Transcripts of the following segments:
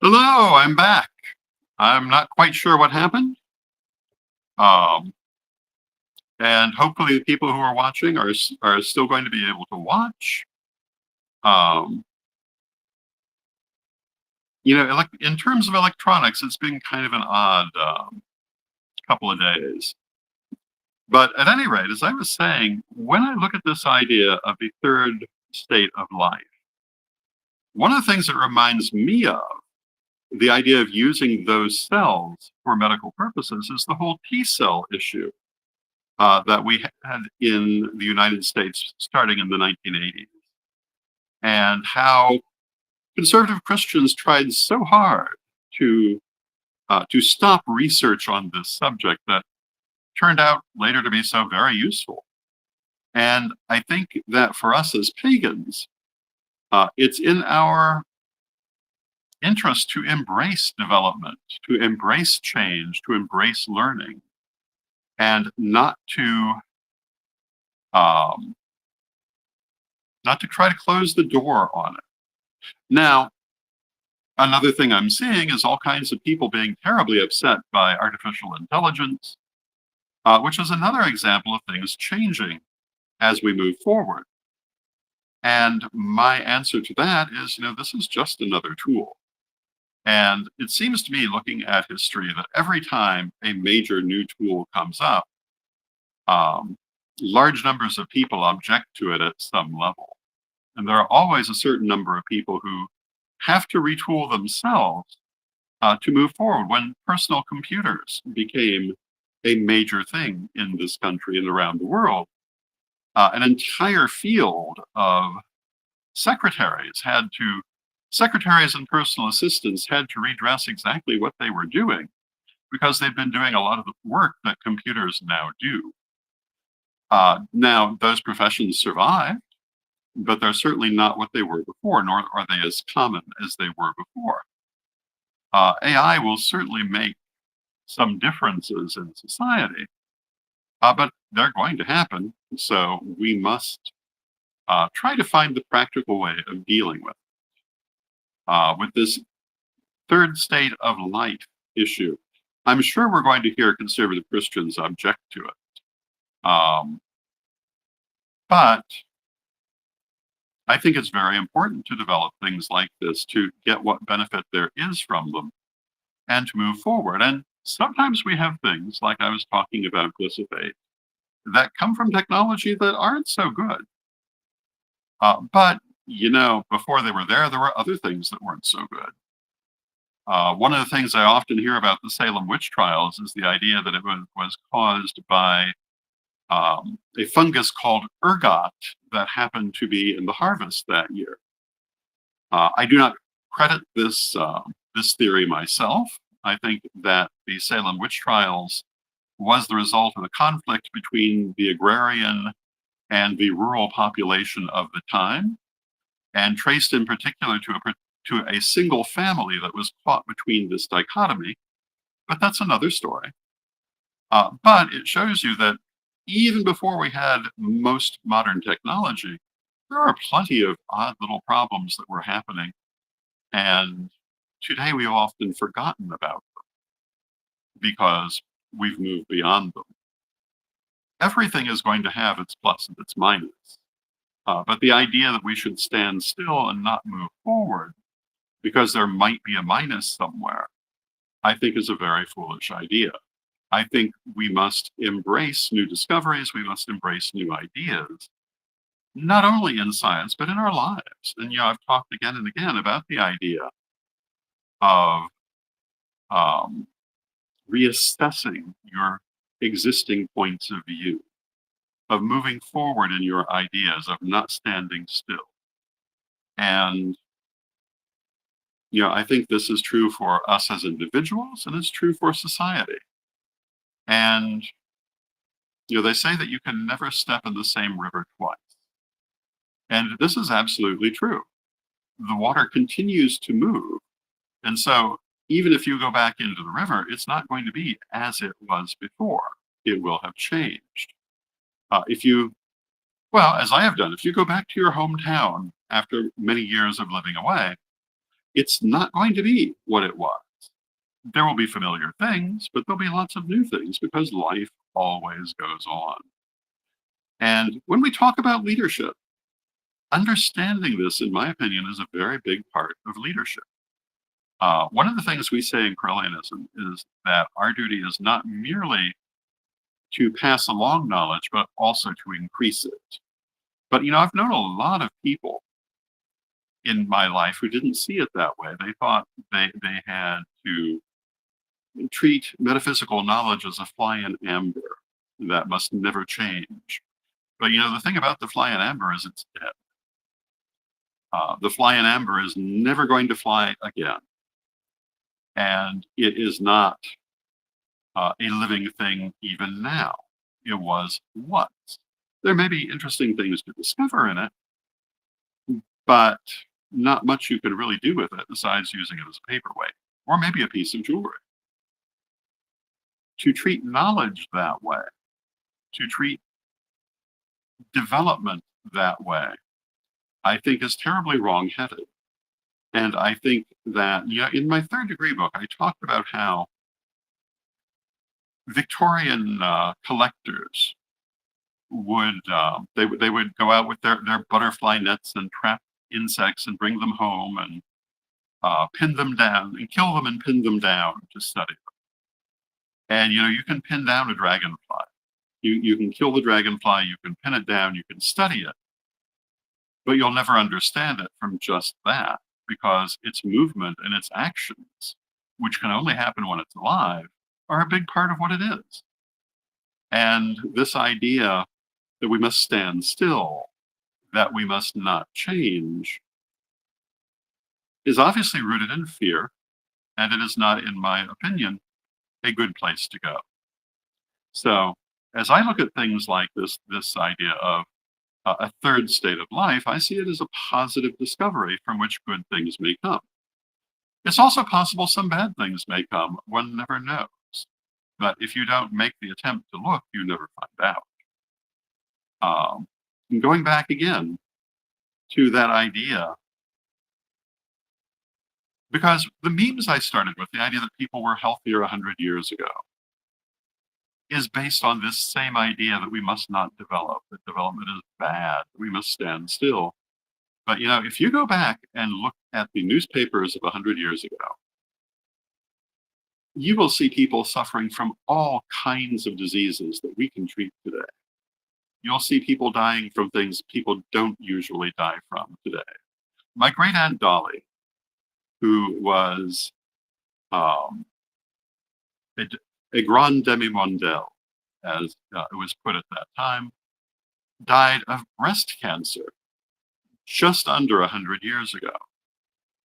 Hello, I'm back. I'm not quite sure what happened. Um, and hopefully the people who are watching are still going to be able to watch. Um, in terms of electronics, it's been kind of an odd couple of days. But at any rate, as I was saying, when I look at this idea of the third state of life, one of the things it reminds me of, the idea of using those cells for medical purposes, is the whole T cell issue that we had in the United States starting in the 1980s, and how conservative Christians tried so hard to stop research on this subject that turned out later to be so very useful. And I think that for us as pagans, it's in our interest to embrace development, to embrace change, to embrace learning, and um, not to try to close the door on it. Now, another thing I'm seeing is all kinds of people being terribly upset by artificial intelligence, which is another example of things changing as we move forward. And my answer to that is, this is just another tool. And it seems to me, looking at history, that every time a major new tool comes up, um, large numbers of people object to it at some level. And there are always a certain number of people who have to retool themselves to move forward. When personal computers became a major thing in this country and around the world, an entire field of secretaries secretaries and personal assistants had to redress exactly what they were doing because they've been doing a lot of the work that computers now do. Now, those professions survive, but they're certainly not what they were before, nor are they as common as they were before. AI will certainly make some differences in society, but they're going to happen. So we must try to find the practical way of dealing with this third state of life issue. I'm sure we're going to hear conservative Christians object to it. But I think it's very important to develop things like this to get what benefit there is from them and to move forward. And sometimes we have things like I was talking about glyphosate that come from technology that aren't so good. But, before they were there were other things that weren't so good. One of the things I often hear about the Salem witch trials is the idea that it was caused by a fungus called ergot that happened to be in the harvest that year. I do not credit this theory myself. I think that the Salem witch trials was the result of a conflict between the agrarian and the rural population of the time, and traced in particular to a single family that was caught between this dichotomy. But that's another story. But it shows you that even before we had most modern technology, there are plenty of odd little problems that were happening. And today we've often forgotten about them because we've moved beyond them. Everything is going to have its plus and its minus. But the idea that we should stand still and not move forward because there might be a minus somewhere, I think is a very foolish idea. I think we must embrace new discoveries, we must embrace new ideas, not only in science, but in our lives. And, I've talked again and again about the idea of um, reassessing your existing points of view, of moving forward in your ideas, of not standing still. And, I think this is true for us as individuals and it's true for society. And, they say that you can never step in the same river twice. And this is absolutely true. The water continues to move. And so even if you go back into the river, it's not going to be as it was before. It will have changed. As I have done, if you go back to your hometown after many years of living away, it's not going to be what it was. There will be familiar things, but there'll be lots of new things because life always goes on. And when we talk about leadership, understanding this, in my opinion, is a very big part of leadership. One of the things we say in Correllianism is that our duty is not merely to pass along knowledge, but also to increase it. But I've known a lot of people in my life who didn't see it that way. They thought they had to treat metaphysical knowledge as a fly in amber that must never change. But the thing about the fly in amber is it's dead. The fly in amber is never going to fly again. And it is not a living thing even now. It was once. There may be interesting things to discover in it, but not much you can really do with it besides using it as a paperweight or maybe a piece of jewelry. To treat knowledge that way, to treat development that way, I think is terribly wrong-headed. And I think that, in my third degree book, I talked about how Victorian collectors would they would go out with their butterfly nets and trap insects and bring them home and pin them down and kill them and pin them down to study them. And you can pin down a dragonfly. You can kill the dragonfly, you can pin it down, you can study it, but you'll never understand it from just that because its movement and its actions, which can only happen when it's alive, are a big part of what it is. And this idea that we must stand still, that we must not change, is obviously rooted in fear, and it is not, in my opinion, a good place to go. So, as I look at things like this idea of a third state of life, I see it as a positive discovery from which good things may come. It's also possible some bad things may come. One never knows. But if you don't make the attempt to look, you never find out. And going back again to that idea, because the memes I started with, the idea that people were healthier 100 years ago, is based on this same idea that we must not develop, that development is bad, that we must stand still. But if you go back and look at the newspapers of 100 years ago, you will see people suffering from all kinds of diseases that we can treat today. You'll see people dying from things people don't usually die from today. My great aunt Dolly, who was a grande demi-mondaine, as it was put at that time, died of breast cancer just under 100 years ago,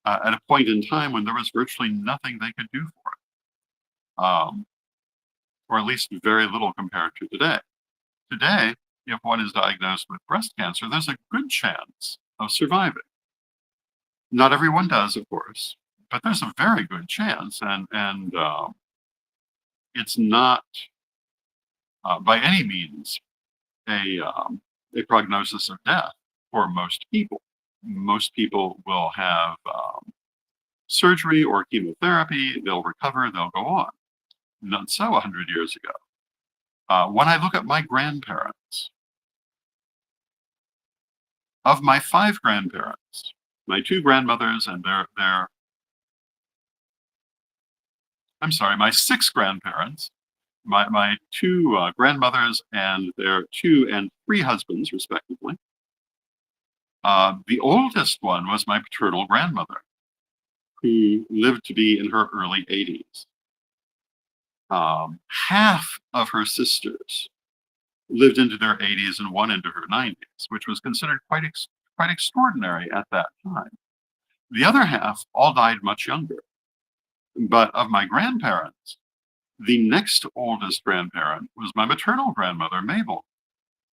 at a point in time when there was virtually nothing they could do for it, or at least very little compared to today. Today, if one is diagnosed with breast cancer, there's a good chance of surviving. Not everyone does, of course, but there's a very good chance, and it's not by any means a prognosis of death for most people. Most people will have surgery or chemotherapy, they'll recover, they'll go on. Not so 100 years ago. When I look at my grandparents, of my 5 grandparents, my 2 grandmothers and my 6 grandparents, my 2 grandmothers and their 2 and 3 husbands, respectively. The oldest one was my paternal grandmother, who lived to be in her early 80s. Half of her sisters lived into their 80s and one into her 90s, which was considered quite extraordinary at that time. The other half all died much younger. But of my grandparents, the next oldest grandparent was my maternal grandmother, Mabel,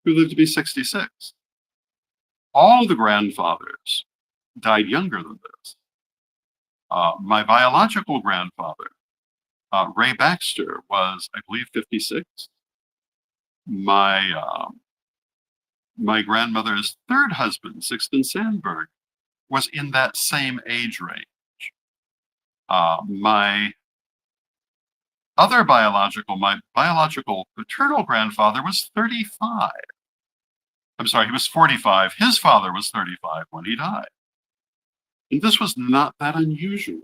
who lived to be 66. All the grandfathers died younger than this. My biological grandfather, Ray Baxter, was, I believe, 56. My grandmother's third husband, Sixton Sandberg, was in that same age range. My biological paternal grandfather was 35. I'm sorry, he was 45. His father was 35 when he died. And this was not that unusual.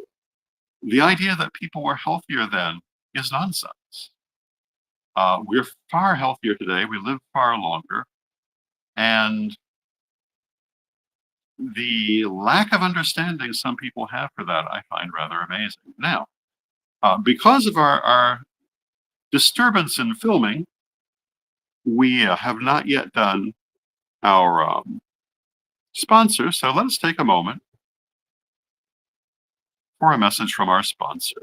The idea that people were healthier then is nonsense. We're far healthier today. We live far longer. And the lack of understanding some people have for that, I find rather amazing. Now, because of our disturbance in filming, we have not yet done our sponsor. So let us take a moment for a message from our sponsor.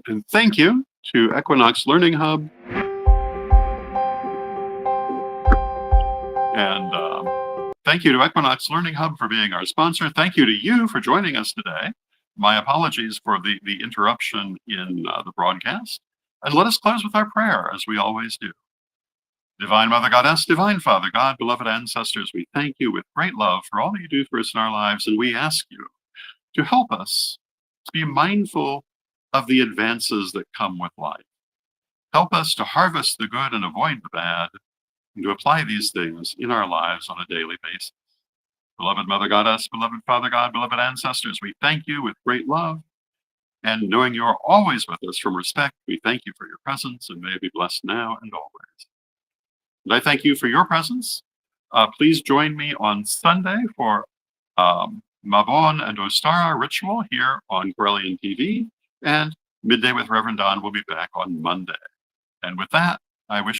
And thank you to Equinox Learning Hub. And thank you to Equinox Learning Hub for being our sponsor. Thank you to you for joining us today. My apologies for the interruption in the broadcast. And let us close with our prayer, as we always do. Divine Mother Goddess, Divine Father God, beloved ancestors, we thank you with great love for all that you do for us in our lives, and we ask you to help us to be mindful of the advances that come with life. Help us to harvest the good and avoid the bad, and to apply these things in our lives on a daily basis. Beloved Mother Goddess, beloved Father God, beloved ancestors, we thank you with great love, and knowing you are always with us from respect, we thank you for your presence, and may it be blessed now and always. And I thank you for your presence. Please join me on Sunday for Mabon and Ostara ritual here on Corellian TV, and Midday with Rev Don will be back on Monday. And with that, I wish